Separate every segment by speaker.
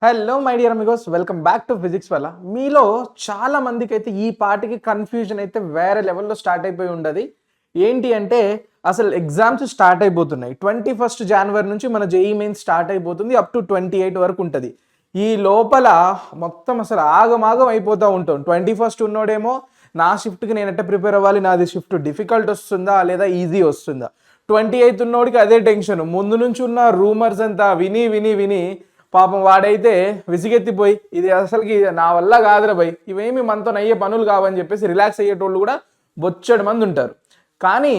Speaker 1: Hello my dear Amigos, welcome back to physics వల్ల. మీలో చాలా మందికి అయితే ఈ పాటికి కన్ఫ్యూజన్ అయితే వేరే లెవెల్లో స్టార్ట్ అయిపోయి ఉండదు. ఏంటి అంటే అసలు ఎగ్జామ్స్ స్టార్ట్ అయిపోతున్నాయి. 21 జనవరి నుంచి మన జేఈ మెయిన్స్ స్టార్ట్ అయిపోతుంది, అప్ టు 28 వరకు ఉంటుంది. ఈ లోపల మొత్తం అసలు ఆగమాగం అయిపోతూ ఉంటాం. 21 ఉన్నోడేమో నా షిఫ్ట్కి నేను ఎట్ట ప్రిపేర్ అవ్వాలి, నాది షిఫ్ట్ డిఫికల్ట్ వస్తుందా లేదా ఈజీ వస్తుందా. 28 ఉన్నోడికి అదే టెన్షన్. ముందు నుంచి ఉన్న రూమర్స్ అంతా విని విని విని పాపం వాడైతే విసిగెత్తిపోయి ఇది అసలుకి నా వల్ల కాదురా భయ్, ఇవేమి మనతో అయ్యే పనులు కావని చెప్పేసి రిలాక్స్ అయ్యేటోళ్ళు కూడా బొచ్చడి మంది ఉంటారు. కానీ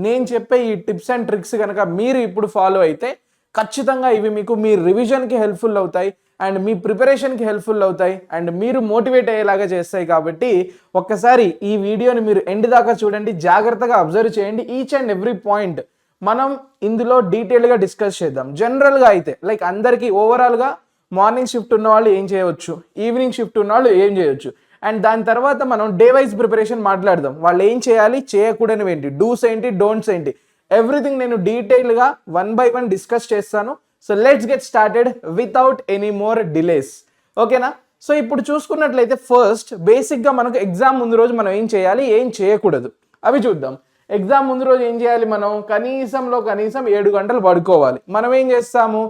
Speaker 1: నేను చెప్పే ఈ టిప్స్ అండ్ ట్రిక్స్ కనుక మీరు ఇప్పుడు ఫాలో అయితే ఖచ్చితంగా ఇవి మీకు మీ రివిజన్కి హెల్ప్ఫుల్ అవుతాయి అండ్ మీ ప్రిపరేషన్కి హెల్ప్ఫుల్ అవుతాయి అండ్ మీరు మోటివేట్ అయ్యేలాగా చేస్తాయి. కాబట్టి ఒక్కసారి ఈ వీడియోని మీరు ఎండ్ దాకా చూడండి, జాగ్రత్తగా అబ్జర్వ్ చేయండి. ఈచ్ అండ్ ఎవ్రీ పాయింట్ మనం ఇందులో డీటెయిల్గా డిస్కస్ చేద్దాం. జనరల్గా అయితే లైక్ అందరికీ ఓవరాల్గా మార్నింగ్ షిఫ్ట్ ఉన్న వాళ్ళు ఏం చేయవచ్చు, ఈవినింగ్ షిఫ్ట్ ఉన్న వాళ్ళు ఏం చేయొచ్చు, అండ్ దాని తర్వాత మనం డే వైజ్ ప్రిపరేషన్ మాట్లాడదాం. వాళ్ళు ఏం చేయాలి, చేయకూడనివి ఏంటి, డూస్ ఏంటి, డోంట్స్ ఏంటి, ఎవ్రీథింగ్ నేను డీటెయిల్గా 1 by 1 డిస్కస్ చేస్తాను. So let's get started without any more delays. ఓకేనా? సో ఇప్పుడు చూసుకున్నట్లయితే ఫస్ట్ బేసిక్గా మనకు ఎగ్జామ్ ముందు రోజు మనం ఏం చేయాలి, ఏం చేయకూడదు అవి చూద్దాం. ఎగ్జామ్ ముందు రోజు ఏం చేయాలి, మనం కనీసం 7 గంటలు పడుకోవాలి. మనం ఏం చేస్తాము,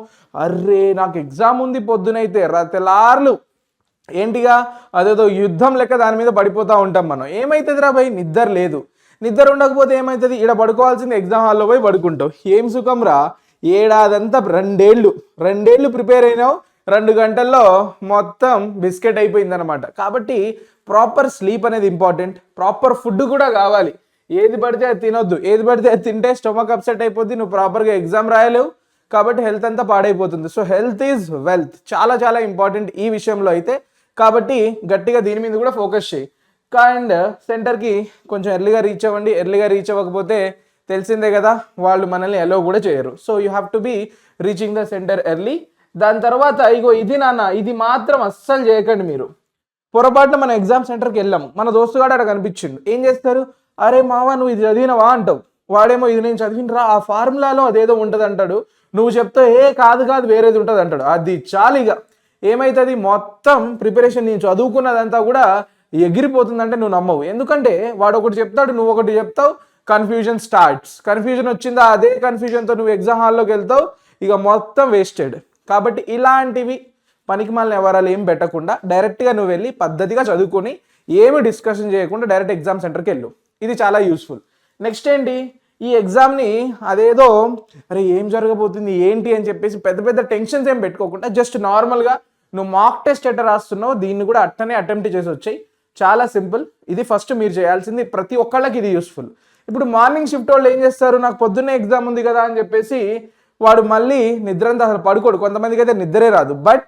Speaker 1: అర్రే నాకు ఎగ్జామ్ ఉంది పొద్దునైతే తెల్లార్లు ఏంటిగా అదేదో యుద్ధం లెక్క దాని మీద పడిపోతూ ఉంటాం. మనం ఏమవుతుంది రా భయ్, నిద్ర లేదు. నిద్ర ఉండకపోతే ఏమవుతుంది, ఇక్కడ పడుకోవాల్సింది ఎగ్జామ్ హాల్లో పోయి పడుకుంటావు. ఏం సుఖం రా, ఏడాదంతా రెండేళ్ళు ప్రిపేర్ అయినావు, 2 గంటల్లో మొత్తం బిస్కెట్ అయిపోయిందనమాట. కాబట్టి ప్రాపర్ స్లీప్ అనేది ఇంపార్టెంట్. ప్రాపర్ ఫుడ్ కూడా కావాలి. ఏది పడితే అది తినొద్దు, ఏది పడితే అది తింటే స్టొమక్ అప్సెట్ అయిపోద్ది, నువ్వు ప్రాపర్గా ఎగ్జామ్ రాయలేవు. కాబట్టి హెల్త్ అంతా పాడైపోతుంది. సో హెల్త్ ఈజ్ వెల్త్, చాలా చాలా ఇంపార్టెంట్ ఈ విషయంలో అయితే. కాబట్టి గట్టిగా దీని మీద కూడా ఫోకస్ చేయి. అండ్ సెంటర్కి కొంచెం ఎర్లీగా రీచ్ అవ్వండి. ఎర్లీగా రీచ్ అవ్వకపోతే తెలిసిందే కదా, వాళ్ళు మనల్ని అలో కూడా చేయరు. So you have to be reaching the centre early. దాని తర్వాత ఇగో ఇది నాన్న, ఇది మాత్రం అస్సలు చేయకండి మీరు. పొరపాటున మన ఎగ్జామ్ సెంటర్కి వెళ్ళాము, మన దోస్తుగాడు అక్కడ కనిపించిండు, ఏం చేస్తారు, అరే మావా నువ్వు ఇది చదివినవా అంటావు. వాడేమో ఇది నేను చదివినరా, ఆ ఫార్ములాలో అదేదో ఉంటుంది అంటాడు. నువ్వు చెప్తే కాదు వేరేది ఉంటుంది అంటాడు. అది చాలిగా ఏమవుతుంది, మొత్తం ప్రిపరేషన్ నేను చదువుకున్నదంతా కూడా ఎగిరిపోతుందంటే నువ్వు నమ్మవు. ఎందుకంటే వాడు ఒకటి చెప్తాడు, నువ్వు ఒకటి చెప్తావు, కన్ఫ్యూజన్ స్టార్ట్స్. కన్ఫ్యూజన్ వచ్చిందా, అదే కన్ఫ్యూజన్తో నువ్వు ఎగ్జామ్ హాల్లోకి వెళ్తావు, ఇక మొత్తం వేస్టెడ్. కాబట్టి ఇలాంటివి పనికి మళ్ళీ ఎవరాలు ఏం పెట్టకుండా డైరెక్ట్గా నువ్వు వెళ్ళి పద్ధతిగా చదువుకొని ఏమి డిస్కషన్ చేయకుండా డైరెక్ట్ ఎగ్జామ్ సెంటర్కి వెళ్ళు. ఇది చాలా యూస్ఫుల్. నెక్స్ట్ ఏంటి, ఈ ఎగ్జామ్ని అదేదో అరే ఏం జరగబోతుంది ఏంటి అని చెప్పేసి పెద్ద పెద్ద టెన్షన్స్ ఏం పెట్టుకోకుండా జస్ట్ నార్మల్గా నువ్వు మాక్ టెస్ట్ ఎట్ట రాస్తున్నావు దీన్ని కూడా అట్టనే అటెంప్ట్ చేసి వచ్చాయి. చాలా సింపుల్. ఇది ఫస్ట్ మీరు చేయాల్సింది. ప్రతి ఒక్కళ్ళకి ఇది యూస్ఫుల్. ఇప్పుడు మార్నింగ్ షిఫ్ట్ వాళ్ళు ఏం చేస్తారు, నాకు పొద్దున్నే ఎగ్జామ్ ఉంది కదా అని చెప్పేసి వాడు మళ్ళీ నిద్ర అంతా అసలు పడుకోడు. కొంతమందికి అయితే నిద్రే రాదు, బట్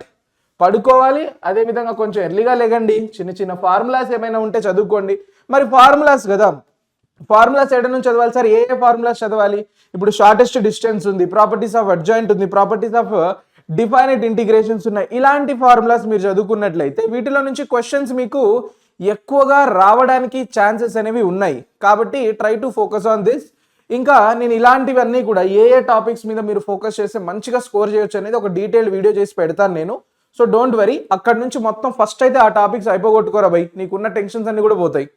Speaker 1: పడుకోవాలి. అదేవిధంగా కొంచెం ఎర్లీగా లేగండి, చిన్న చిన్న ఫార్ములాస్ ఏమైనా ఉంటే చదువుకోండి. మరి ఫార్ములాస్ కదా, ఫార్ములాస్ ఎక్కడ నుంచి చదవాలి సార్, ఏ ఫార్ములాస్ చదవాలి? ఇప్పుడు షార్టెస్ట్ డిస్టెన్స్ ఉంది, ప్రాపర్టీస్ ఆఫ్ అడ్జాయింట్ ఉంది, ప్రాపర్టీస్ ఆఫ్ డిఫైనైట్ ఇంటిగ్రేషన్స్ ఉన్నాయి. ఇలాంటి ఫార్ములాస్ మీరు చదువుకున్నట్లయితే వీటిలో నుంచి క్వశ్చన్స్ మీకు ఎక్కువగా రావడానికి ఛాన్సెస్ అనేవి ఉన్నాయి. కాబట్టి try to focus on this. ఇంకా నేను ఇలాంటివన్నీ కూడా ఏ టాపిక్స్ మీద మీరు ఫోకస్ చేస్తే మంచిగా స్కోర్ చేయొచ్చు అనేది ఒక డీటెయిల్డ్ వీడియో చేసి పెడతాను నేను. సో డోంట్ వరీ, అక్కడ నుంచి మొత్తం ఫస్ట్ అయితే ఆ టాపిక్స్ అయిపోగొట్టుకోరా భయ్, నీకున్న టెన్షన్స్ అన్ని కూడా పోతాయి.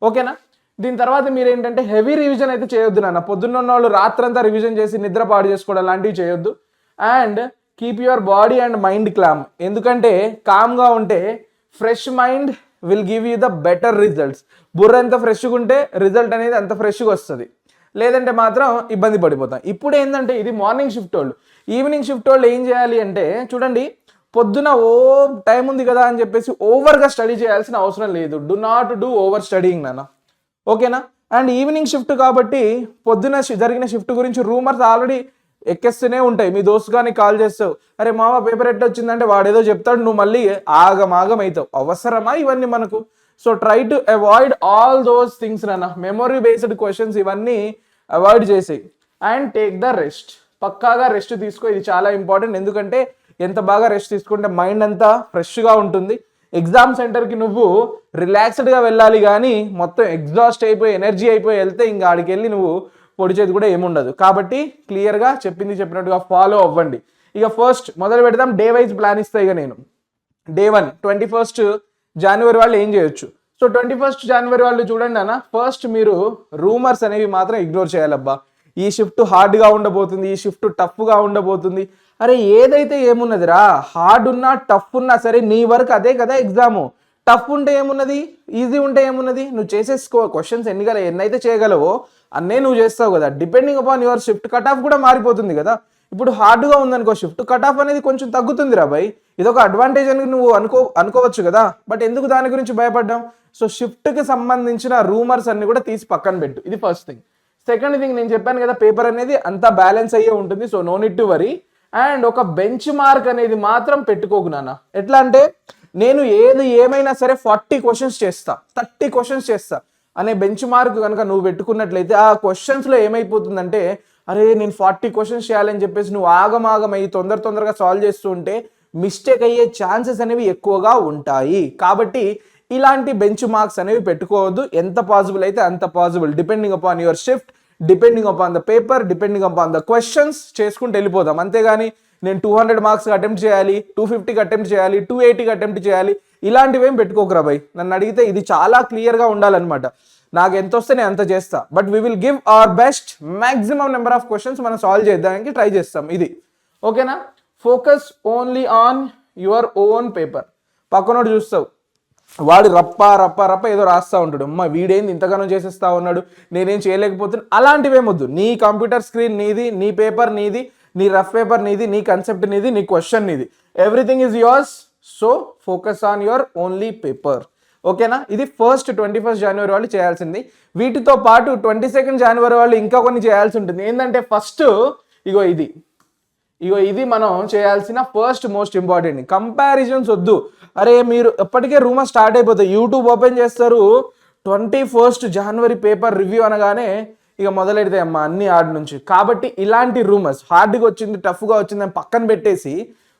Speaker 1: ఓకేనా? దీని తర్వాత మీరు ఏంటంటే హెవీ రివిజన్ అయితే చేయొద్దు నాన్న. పొద్దున్న ఉన్న వాళ్ళు రాత్రంతా రివిజన్ చేసి నిద్ర పాడు చేసుకోవడం లాంటివి చేయొద్దు. And keep your body and mind clam. ఎందుకంటే కామ్గా ఉంటే fresh mind will give you the better results. బుర్ర ఎంత ఫ్రెష్గా ఉంటే రిజల్ట్ అనేది అంత ఫ్రెష్గా వస్తుంది, లేదంటే మాత్రం ఇబ్బంది పడిపోతాం. ఇప్పుడు ఏంటంటే ఇది మార్నింగ్ షిఫ్ట్ వాళ్ళు. ఈవినింగ్ షిఫ్ట్ వాళ్ళు ఏం చేయాలి అంటే చూడండి, పొద్దున టైం ఉంది కదా అని చెప్పేసి ఓవర్గా స్టడీ చేయాల్సిన అవసరం లేదు. Do not do over studying నాన్న. ఓకేనా? అండ్ ఈవినింగ్ షిఫ్ట్ కాబట్టి పొద్దున జరిగిన షిఫ్ట్ గురించి రూమర్స్ ఆల్రెడీ ఎక్కేస్తూనే ఉంటాయి. మీ దోస్తు కానీ కాల్ చేస్తావు, అరే మామ పేపర్ ఎట్ట వచ్చిందంటే వాడేదో చెప్తాడు, నువ్వు మళ్ళీ ఆగమాగం అవుతావు. అవసరమా ఇవన్నీ మనకు? So try to avoid all those things నాన్న. మెమొరీ బేస్డ్ క్వశ్చన్స్ ఇవన్నీ అవాయిడ్ చేసేయి అండ్ టేక్ ద రెస్ట్. పక్కాగా రెస్ట్ తీసుకో, ఇది చాలా ఇంపార్టెంట్. ఎందుకంటే ఎంత బాగా రెస్ట్ తీసుకుంటే మైండ్ అంతా ఫ్రెష్గా ఉంటుంది. ఎగ్జామ్ సెంటర్కి నువ్వు రిలాక్స్డ్గా వెళ్ళాలి, కానీ మొత్తం ఎగ్జాస్ట్ అయిపోయి ఎనర్జీ అయిపోయి వెళ్తే ఇంకా ఆడికి వెళ్ళి నువ్వు పొడిచేది కూడా ఏముండదు. కాబట్టి క్లియర్గా చెప్పినట్టుగా ఫాలో అవ్వండి. ఇక ఫస్ట్ మొదలు పెడదాం. డే వైజ్ ప్లాన్ ఇస్తా ఇక నేను. డే 1 21st జనవరి వాళ్ళు ఏం చేయొచ్చు? సో 21st జనవరి వాళ్ళు చూడండి అన్న, ఫస్ట్ మీరు రూమర్స్ అనేవి మాత్రం ఇగ్నోర్ చేయాలబ్బా. ఈ షిఫ్ట్ హార్డ్గా ఉండబోతుంది, ఈ షిఫ్ట్ టఫ్గా ఉండబోతుంది. అరే ఏదైతే ఏమున్నదిరా, హార్డ్ ఉన్నా టఫ్ ఉన్నా సరే నీ వరకు అదే కదా ఎగ్జాము. టఫ్ ఉంటే ఏమున్నది, ఈజీ ఉంటే ఏమున్నది, నువ్వు చేసే క్వశ్చన్స్ ఎన్నైతే చేయగలవో అన్నే నువ్వు చేస్తావు కదా. Depending upon your shift cut off కూడా మారిపోతుంది కదా. ఇప్పుడు హార్డ్గా ఉందనుకో షిఫ్ట్ కట్ ఆఫ్ అనేది కొంచెం తగ్గుతుంది రా భయ్, ఇదొక అడ్వాంటేజ్ అని నువ్వు అనుకోవచ్చు కదా. బట్ ఎందుకు దాని గురించి భయపడ్డాం? సో షిఫ్ట్కి సంబంధించిన రూమర్స్ అన్ని కూడా తీసి పక్కన పెట్టు, ఇది ఫస్ట్ థింగ్. సెకండ్ థింగ్, నేను చెప్పాను కదా పేపర్ అనేది అంతా బ్యాలెన్స్ అయ్యే ఉంటుంది, so no need to worry. And ఒక బెంచ్ మార్క్ అనేది మాత్రం పెట్టుకోకు నాన్న. ఎట్లా అంటే నేను ఏమైనా సరే 40 క్వశ్చన్స్ చేస్తా, 30 క్వశ్చన్స్ చేస్తా అనే బెంచ్ మార్క్ కనుక నువ్వు పెట్టుకున్నట్లయితే ఆ క్వశ్చన్స్లో ఏమైపోతుందంటే, అరే నేను 40 క్వశ్చన్స్ చేయాలని చెప్పేసి నువ్వు ఆగమాగమయ్యి తొందరగా సాల్వ్ చేస్తూ ఉంటే మిస్టేక్ అయ్యే ఛాన్సెస్ అనేవి ఎక్కువగా ఉంటాయి. కాబట్టి ఇలాంటి బెంచ్ మార్క్స్ అనేవి పెట్టుకోవద్దు. ఎంత పాసిబుల్ అయితే అంత possible, depending upon your shift, depending upon the paper, depending upon the questions చేసుకుంటూ వెళ్ళిపోదాం. అంతేగాని నేను 200 మార్క్స్కి అటెంప్ట్ చేయాలి, 250కి అటెంప్ట్ చేయాలి, 280కి అటెంప్ట్ చేయాలి, ఇలాంటివి ఏం పెట్టుకోకరా భయ్. నన్ను అడిగితే ఇది చాలా క్లియర్గా ఉండాలన్నమాట. నాకు ఎంత వస్తే నేను అంత చేస్తా, but we will give our best. Maximum number of questions మనం సాల్వ్ చేయడానికి ట్రై చేస్తాం, ఇది ఓకేనా. Focus only on your own paper. పక్కనోడు చూస్తావు, వాడు రప్ప ఏదో రాస్తా ఉంటాడు, అమ్మ వీడేంది ఇంతగానో చేసేస్తా ఉన్నాడు, నేనేం చేయలేకపోతున్నాను, అలాంటివేమొద్దు. నీ కంప్యూటర్ స్క్రీన్ నీది, నీ పేపర్ నీది, నీ రఫ్ పేపర్ నీది, నీ కన్సెప్ట్ నీది, నీ క్వశ్చన్ నీది, everything is yours. So focus on your only paper, ఓకేనా. ఇది ఫస్ట్ 21st జనవరి వాళ్ళు చేయాల్సింది. వీటితో పాటు 22nd జనవరి వాళ్ళు ఇంకా కొన్ని చేయాల్సి ఉంటుంది. ఏంటంటే ఫస్ట్ ఇది మనం చేయాల్సిన ఫస్ట్ మోస్ట్ ఇంపార్టెంట్. కంపారిజన్స్ వద్దు. అరే మీరు ఎప్పటికే రూమర్ స్టార్ట్ అయిపోతాయి, యూట్యూబ్ ఓపెన్ చేస్తారు, 21st జనవరి పేపర్ రివ్యూ అనగానే ఇక మొదలెడతాయి అమ్మా అన్ని ఆడి నుంచి. కాబట్టి ఇలాంటి రూమర్స్ హార్డ్గా వచ్చింది, టఫ్గా వచ్చింది అని పక్కన పెట్టేసి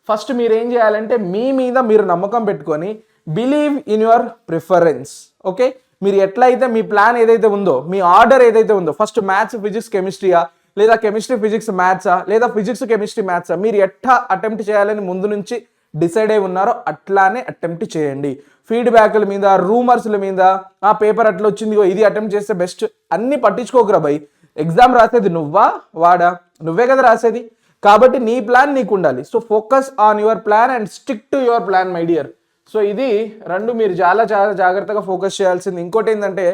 Speaker 1: ఫస్ట్ మీరు ఏం చేయాలంటే మీ మీద మీరు నమ్మకం పెట్టుకొని believe in your preference, okay. మీరు ఎట్లయితే మీ ప్లాన్ ఏదైతే ఉందో, మీ ఆర్డర్ ఏదైతే ఉందో, ఫస్ట్ మ్యాథ్స్ ఫిజిక్స్ కెమిస్ట్రీయా, లేదా కెమిస్ట్రీ ఫిజిక్స్ మ్యాథ్సా, లేదా ఫిజిక్స్ కెమిస్ట్రీ మ్యాథ్సా, మీరు ఎట్లా అటెంప్ట్ చేయాలని ముందు నుంచి డిసైడ్ అయి ఉన్నారో అట్లానే అటెంప్ట్ చేయండి. ఫీడ్బ్యాక్ల మీద, రూమర్స్ల మీద, ఆ పేపర్ అట్లా వచ్చింది, ఇది అటెంప్ట్ చేస్తే బెస్ట్ అన్ని పట్టించుకోకరా భయ్. ఎగ్జామ్ రాసేది నువ్వా వాడా? నువ్వే కదా రాసేది. కాబట్టి నీ ప్లాన్ నీకు ఉండాలి. So focus on your plan and stick to your plan my dear. So ఇది రెండు మీరు చాలా జాగ్రత్తగా ఫోకస్ చేయాల్సింది. ఇంకోటి ఏంటంటే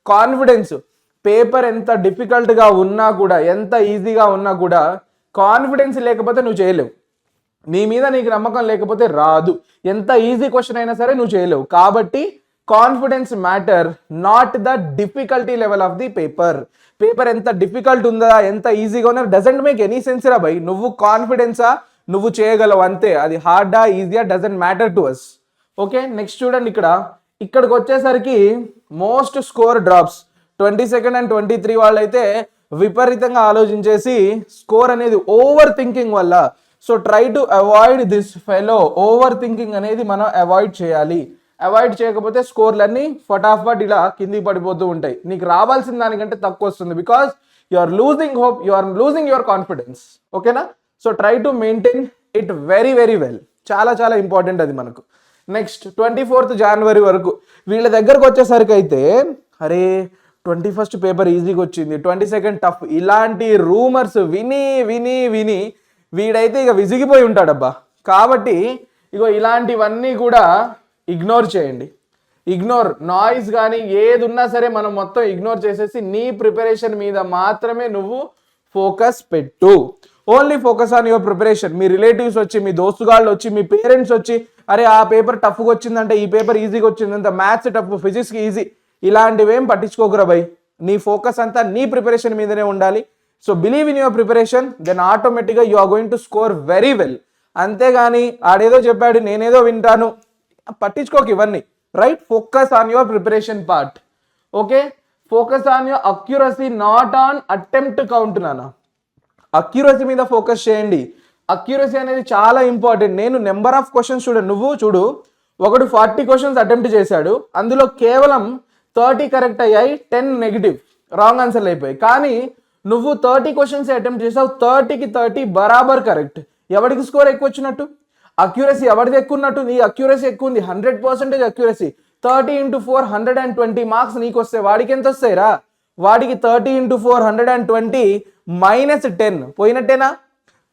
Speaker 1: కాన్ఫిడెన్స్. పేపర్ ఎంత డిఫికల్ట్గా ఉన్నా కూడా, ఎంత ఈజీగా ఉన్నా కూడా కాన్ఫిడెన్స్ లేకపోతే నువ్వు చేయలేవు. నీ మీద నీకు నమ్మకం లేకపోతే రాదు. ఎంత ఈజీ క్వశ్చన్ అయినా సరే నువ్వు చేయలేవు. కాబట్టి confidence matter, not the difficulty level of the paper. Paper ఎంత డిఫికల్ట్ ఉందా, ఎంత ఈజీగా ఉన్నా డజంట్ మేక్ ఎనీ సెన్స్ రా భయ్. నువ్వు కాన్ఫిడెన్సా, నువ్వు చేయగలవు అంతే. అది హార్డా ఈజీయా doesn't matter to us, okay. Next చూడండి, ఇక్కడికి వచ్చేసరికి most score drops 22nd and 23 వాళ్ళైతే విపరీతంగా ఆలోచించేసి స్కోర్ అనేది ఓవర్ థింకింగ్ వల్ల. So try to avoid this fellow. Over thinking అనేది మనం అవాయిడ్ చేయాలి. అవాయిడ్ చేయకపోతే స్కోర్లన్నీ ఫటాఫట్ ఇలా కిందికి పడిపోతూ ఉంటాయి. నీకు రావాల్సిన దానికంటే తక్కువ వస్తుంది. Because you are losing hope, you are losing your confidence, ఓకేనా. So try to maintain it very well. చాలా ఇంపార్టెంట్ అది మనకు. నెక్స్ట్ 24th జనవరి వరకు వీళ్ళ దగ్గరకు వచ్చేసరికి అయితే, అరే 21st పేపర్ ఈజీగా వచ్చింది, 22nd టఫ్, ఇలాంటి రూమర్స్ విని వీడైతే ఇక విసిగిపోయి ఉంటాడబ్బా. కాబట్టి ఇలాంటివన్నీ కూడా ఇగ్నోర్ చేయండి. ఇగ్నోర్ నాయిస్ కానీ ఏది ఉన్నా సరే మనం మొత్తం ఇగ్నోర్ చేసేసి నీ ప్రిపరేషన్ మీద మాత్రమే నువ్వు ఫోకస్ పెట్టు. Only focus on your preparation. Me relatives వచ్చి, మీ దోస్తుగాళ్ళు వచ్చి, మీ పేరెంట్స్ వచ్చి, అరే ఆ పేపర్ టఫ్గా వచ్చిందంటే, ఈ పేపర్ ఈజీగా వచ్చిందంటే, మ్యాథ్స్ టఫ్, ఫిజిక్స్కి ఈజీ, ఇలాంటివేం పట్టించుకోకురా భయ్. నీ ఫోకస్ అంతా నీ ప్రిపరేషన్ మీదనే ఉండాలి. So believe in your preparation, then ఆటోమేటిక్గా you are going to score very well. అంతేగాని ఆడేదో చెప్పాడు నేనేదో వింటాను పట్టించుకోకు ఇవన్నీ, right. Focus on your preparation part, okay. Focus on your accuracy, not on attempt count నాన్న. అక్యురసీ మీద ఫోకస్ చేయండి. అక్యురసీ అనేది చాలా ఇంపార్టెంట్. నేను నెంబర్ ఆఫ్ క్వశ్చన్స్ నువ్వు చూడు, ఒకడు 40 క్వశ్చన్స్ అటెంప్ట్ చేశాడు, అందులో కేవలం 30 కరెక్ట్ అయ్యాయి, 10 నెగిటివ్ రాంగ్ ఆన్సర్లు అయిపోయాయి. కానీ నువ్వు 30 క్వశ్చన్స్ అటెంప్ట్ చేసావు, 30కి 30 బరాబర్ కరెక్ట్. ఎవరికి స్కోర్ ఎక్కువ వచ్చినట్టు? అక్యురసీ ఎవరిది ఎక్కువ ఉన్నట్టు? నీ అక్యురసీ ఎక్కువ ఉంది, 100% అక్యురసీ. 30 × 4 120 మార్క్స్ నీకు వస్తాయి. వాడికి ఎంత వస్తాయిరా? వాడికి 30 × 4 120 -10 పోయినట్టేనా?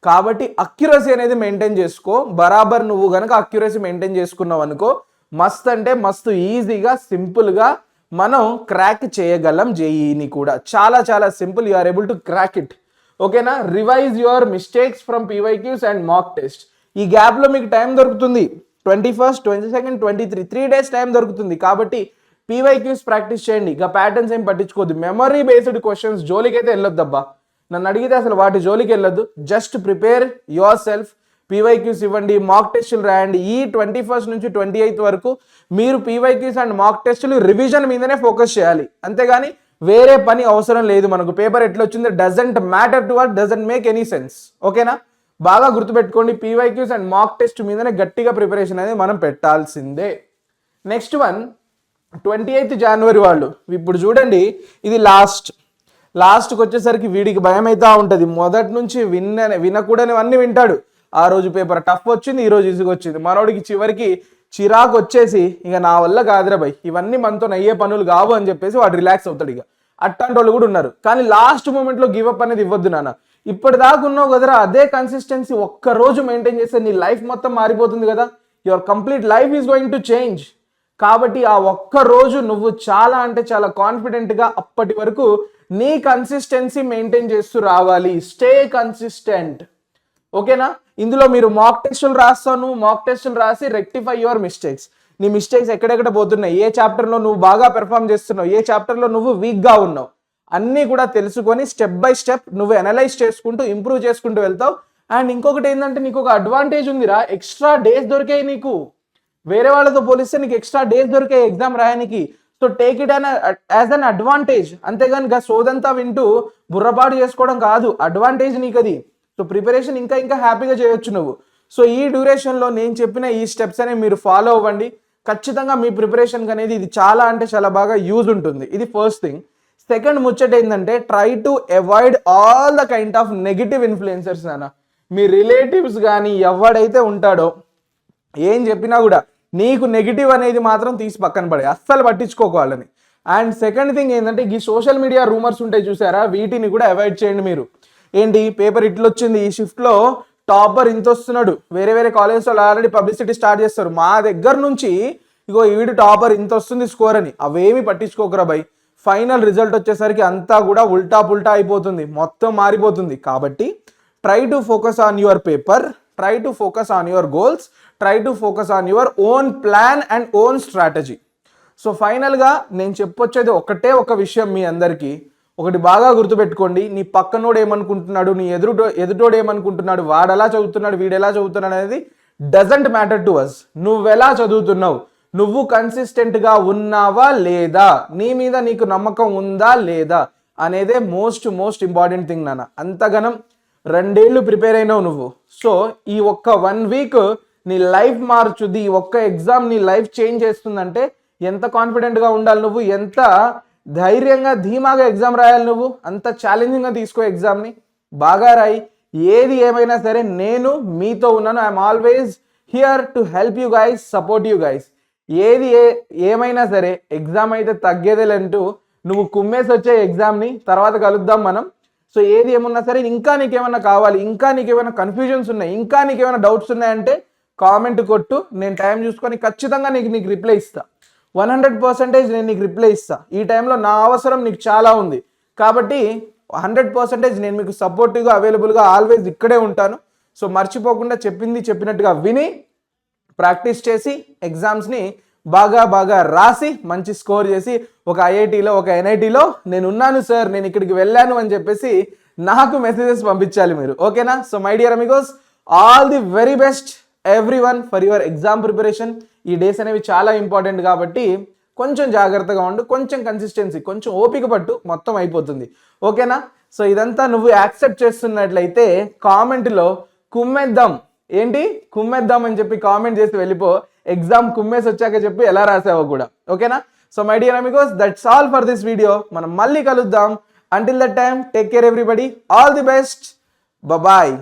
Speaker 1: కాబట్టి అక్యురసీ అనేది మెయింటైన్ చేసుకో. బరాబర్ నువ్వు గనక అక్యురసీ మెయింటైన్ చేసుకున్నావు అనుకో, మస్త్ అంటే మస్తు ఈజీగా సింపుల్గా మనం క్రాక్ చేయగలం జేఈని కూడా. చాలా చాలా simple, you are able to crack it. ఓకేనా? Revise your mistakes from PYQs and mock test. ఈ గ్యాప్లో మీకు టైం దొరుకుతుంది, 21st 22nd 23 3 days టైం దొరుకుతుంది. కాబట్టి పీవైక్యూస్ ప్రాక్టీస్ చేయండి. ఇక ప్యాటర్న్స్ ఏం పట్టించుకోవద్దు. మెమరీ బేస్డ్ క్వశ్చన్స్ జోలికి అయితే వెళ్ళొద్దబ్బా. నన్ను అడిగితే అసలు వాటి జోలికి వెళ్ళొద్దు. Just prepare your self. PYQs ఇవ్వండి, మాక్ టెస్టులు రాయండి. ఈ 21st నుంచి 28th వరకు మీరు పీవైక్యూస్ అండ్ మాక్ టెస్టులు రివిజన్ మీదనే ఫోకస్ చేయాలి. అంతేగాని వేరే పని అవసరం లేదు. మనకు పేపర్ ఎట్లా వచ్చింది doesn't matter to us, doesn't make any sense. ఓకేనా? బాగా గుర్తుపెట్టుకోండి, పీవైక్యూస్ అండ్ మాక్ టెస్ట్ మీదనే గట్టిగా ప్రిపరేషన్ అనేది మనం పెట్టాల్సిందే. నెక్స్ట్ వన్ 28th January వాళ్ళు. ఇప్పుడు చూడండి, ఇది లాస్ట్కి వచ్చేసరికి వీడికి భయం అవుతా ఉంటుంది. మొదటి నుంచి వినకూడనివన్నీ వింటాడు. ఆ రోజు పేపర్ టఫ్ వచ్చింది, ఈ రోజు ఈజీగా వచ్చింది. మనోడికి చివరికి చిరాకు వచ్చేసి ఇక నా వల్ల కాదురా భయ్, ఇవన్నీ మనతో అయ్యే పనులు కావు అని చెప్పేసి వాడు రిలాక్స్ అవుతాడు. ఇక అట్లాంటి వాళ్ళు కూడా ఉన్నారు. కానీ లాస్ట్ మూమెంట్లో గివప్ అనేది ఇవ్వద్దు నాన్న. ఇప్పటిదాకా ఉన్నావు కదరా, అదే కన్సిస్టెన్సీ ఒక్క రోజు మెయింటైన్ చేస్తే నీ లైఫ్ మొత్తం మారిపోతుంది కదా. Your complete life is going to change. కాబట్టి ఆ ఒక్క రోజు నువ్వు చాలా అంటే చాలా కాన్ఫిడెంట్గా అప్పటి వరకు నీ కన్సిస్టెన్సీ మెయింటైన్ చేస్తూ రావాలి. Stay consistent. ఓకేనా? ఇందులో మీరు మాక్ టెస్టులు రాస్తాను, మాక్ టెస్టులు రాసి రెక్టిఫై యువర్ మిస్టేక్స్. నీ మిస్టేక్స్ ఎక్కడెక్కడ పోతున్నాయి, ఏ చాప్టర్లో నువ్వు బాగా పెర్ఫామ్ చేస్తున్నావు, ఏ చాప్టర్లో నువ్వు వీక్గా ఉన్నావు, అన్నీ కూడా తెలుసుకొని స్టెప్ బై స్టెప్ నువ్వు అనలైజ్ చేసుకుంటూ ఇంప్రూవ్ చేసుకుంటూ వెళ్తావు. అండ్ ఇంకొకటి ఏంటంటే నీకు ఒక అడ్వాంటేజ్ ఉందిరా, ఎక్స్ట్రా డేస్ దొరికాయి నీకు. వేరే వాళ్ళతో పోలిస్తే నీకు ఎక్స్ట్రా డేస్ దొరికాయి ఎగ్జామ్ రాయడానికి. So take it as an advantage. అంతేగాని సోదంతా వింటూ బుర్రపాటు చేసుకోవడం కాదు, అడ్వాంటేజ్ నీకు అది. సో ప్రిపరేషన్ ఇంకా హ్యాపీగా చేయొచ్చు నువ్వు. సో ఈ డ్యూరేషన్లో నేను చెప్పిన ఈ స్టెప్స్ అనేవి మీరు ఫాలో అవ్వండి. ఖచ్చితంగా మీ ప్రిపరేషన్కి అనేది ఇది చాలా అంటే చాలా బాగా యూజ్ ఉంటుంది. ఇది ఫస్ట్ థింగ్. సెకండ్ ముచ్చట ఏంటంటే, try to avoid all the kind of negative influencers నాన్న. మీ రిలేటివ్స్ కానీ ఎవడైతే ఉంటాడో ఏం చెప్పినా కూడా నీకు నెగిటివ్ అనేది మాత్రం తీసి పక్కన పడే, అస్సలు పట్టించుకోవాలని. అండ్ సెకండ్ థింగ్ ఏంటంటే, ఈ సోషల్ మీడియా రూమర్స్ ఉంటాయి చూసారా, వీటిని కూడా అవాయిడ్ చేయండి మీరు. ఏంటి పేపర్ ఇట్లా వచ్చింది, ఈ షిఫ్ట్లో టాపర్ ఇంత వస్తున్నాడు, వేరే వేరే కాలేజెస్ వాళ్ళు ఆల్రెడీ పబ్లిసిటీ స్టార్ట్ చేస్తారు, మా దగ్గర నుంచి ఇగో ఈడు టాపర్ ఇంత వస్తుంది స్కోర్ అని. అవేమి పట్టించుకోకరా బై. ఫైనల్ రిజల్ట్ వచ్చేసరికి అంతా కూడా ఉల్టా పుల్టా అయిపోతుంది, మొత్తం మారిపోతుంది. కాబట్టి try to focus on your paper, try to focus on your goals, try to focus on your own plan and own strategy. So ఫైనల్గా నేను చెప్పొచ్చేది ఒకటే ఒక విషయం మీ అందరికీ. ఒకటి బాగా గుర్తుపెట్టుకోండి, నీ పక్కనోడు ఏమనుకుంటున్నాడు, నీ ఎదుటోడు ఏమనుకుంటున్నాడు, వాడు ఎలా చదువుతున్నాడు, వీడు ఎలా చదువుతున్నాడు అనేది డజంట్ మ్యాటర్ టు అస్. నువ్వెలా చదువుతున్నావు, నువ్వు కన్సిస్టెంట్గా ఉన్నావా లేదా, నీ మీద నీకు నమ్మకం ఉందా లేదా అనేదే మోస్ట్ ఇంపార్టెంట్ థింగ్ నాన్న. అంతగనం 2 ఏళ్ళు ప్రిపేర్ అయినావు నువ్వు. సో ఈ ఒక్క 1 వీక్ నీ లైఫ్ మార్చుద్ది, ఈ ఒక్క ఎగ్జామ్ నీ లైఫ్ చేంజ్ చేస్తుందంటే ఎంత కాన్ఫిడెంట్గా ఉండాలి నువ్వు, ఎంత ధైర్యంగా ధీమాగా ఎగ్జామ్ రాయాలి నువ్వు. అంత ఛాలెంజింగ్గా తీసుకో ఎగ్జామ్ని, బాగా రాయి. ఏది ఏమైనా సరే నేను మీతో ఉన్నాను. I'm always here to help you guys, support you guys. ఏది ఏమైనా సరే ఎగ్జామ్ అయితే తగ్గేదేలంటూ నువ్వు కుమ్మేసి వచ్చే ఎగ్జామ్ని, తర్వాత కలుద్దాం మనం. సో ఏది ఏమున్నా సరే, ఇంకా నీకేమైనా కావాలి, ఇంకా నీకేమైనా కన్ఫ్యూజన్స్ ఉన్నాయి, ఇంకా నీకేమైనా డౌట్స్ ఉన్నాయంటే కామెంట్ కొట్టు, నేను టైం చూసుకొని ఖచ్చితంగా నీకు రిప్లై ఇస్తా. 100% నేను నీకు రిప్లై ఇస్తా. ఈ టైంలో నా అవసరం నీకు చాలా ఉంది కాబట్టి 100% నేను మీకు సపోర్టివ్గా అవైలబుల్గా ఆల్వేస్ ఇక్కడే ఉంటాను. సో మర్చిపోకుండా చెప్పింది చెప్పినట్టుగా విని ప్రాక్టీస్ చేసి ఎగ్జామ్స్ని బాగా రాసి మంచి స్కోర్ చేసి ఒక ఐఐటీలో ఒక ఎన్ఐటీలో నేను ఉన్నాను సార్, నేను ఇక్కడికి వెళ్ళాను అని చెప్పేసి నాకు మెసేజెస్ పంపించాలి మీరు. ఓకేనా? So my dear Amigos, all the very best everyone for your exam preparation. ఈ డేస్ అనేవి చాలా ఇంపార్టెంట్ కాబట్టి కొంచెం జాగ్రత్తగా ఉండు, కొంచెం కన్సిస్టెన్సీ, కొంచెం ఓపిక పట్టు, మొత్తం అయిపోతుంది. ఓకేనా? సో ఇదంతా నువ్వు యాక్సెప్ట్ చేస్తున్నట్లయితే కామెంట్లో కుమ్మేద్దాం, ఏంటి కుమ్మేద్దాం అని చెప్పి కామెంట్ చేసి వెళ్ళిపో. ఎగ్జామ్ కుమ్మేసి వచ్చాక చెప్పి ఎలా రాసావో కూడా. ఓకేనా? So my dear amigos, that's all for this video. మనం మళ్ళీ కలుద్దాం. Until that time take care everybody, all the best, bye.